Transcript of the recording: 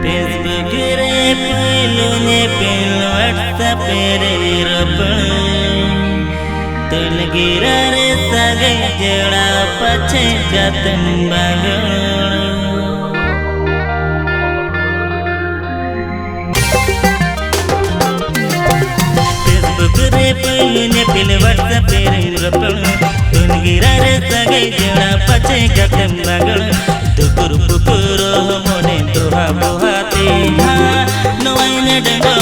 Facebook रे पहलू ने पेल व्हाट्सएप रे रपण तुल गिरा रे सगे जड़ा पछे गतन बागण फेसबुक रे पहलू ने पेल व्हाट्सएप रे रपण तुल गिरा रे सगे जड़ा पछे गतन बागण तुकुर पुकुर मोने दोहा बोहाते हा नवाई ने डंगो